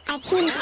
Artoonza.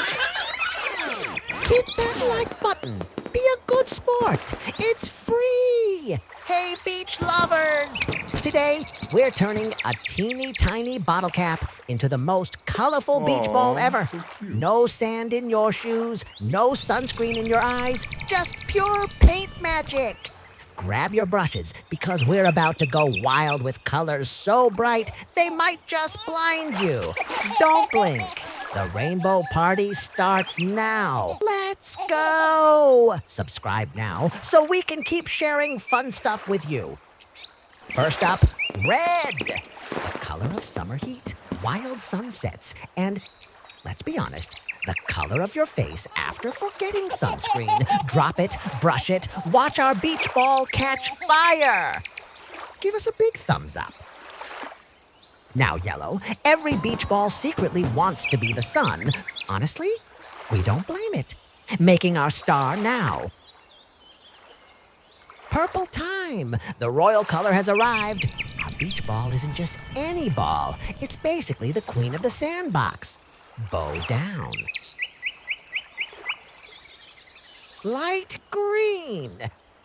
Hit that like button. Be a good sport. It's free. Hey, beach lovers. Today, we're turning a teeny tiny bottle cap into the most colorful beach ball ever. So cute. No sand in your shoes, no sunscreen in your eyes, just pure paint magic. Grab your brushes because we're about to go wild with colors so bright they might just blind you. Don't blink. The rainbow party starts now. Let's go! Subscribe now so we can keep sharing fun stuff with you. First up, red. The color of summer heat, wild sunsets, and, let's be honest, the color of your face after forgetting sunscreen. Drop it, brush it, watch our beach ball catch fire. Give us a big thumbs up. Now, yellow, every beach ball secretly wants to be the sun. Honestly, we don't blame it. Making our star now. Purple time. The royal color has arrived. Our beach ball isn't just any ball. It's basically the queen of the sandbox. Bow down. Light green.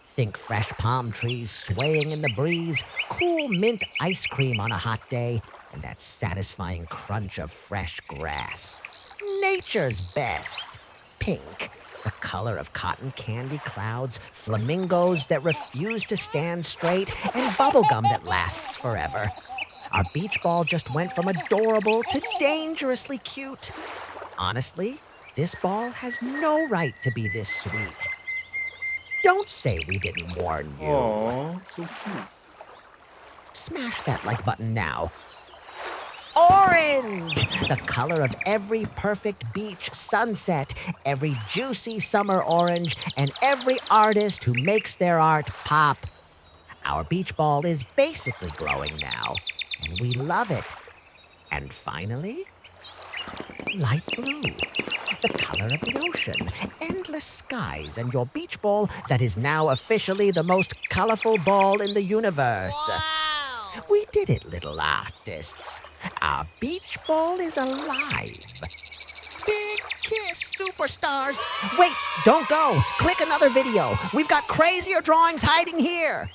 Think fresh palm trees swaying in the breeze, cool mint ice cream on a hot day, and that satisfying crunch of fresh grass. Nature's best. Pink, the color of cotton candy clouds, flamingos that refuse to stand straight, and bubblegum that lasts forever. Our beach ball just went from adorable to dangerously cute. Honestly, this ball has no right to be this sweet. Don't say we didn't warn you. Aw, so cute. Smash that like button now. Orange! The color of every perfect beach sunset, every juicy summer orange, and every artist who makes their art pop. Our beach ball is basically glowing now, and we love it. And finally, light blue. The color of the ocean, endless skies, and your beach ball that is now officially the most colorful ball in the universe. Wow! We did it, little artists. Our beach ball is alive. Big kiss, superstars. Wait, don't go. Click another video. We've got crazier drawings hiding here.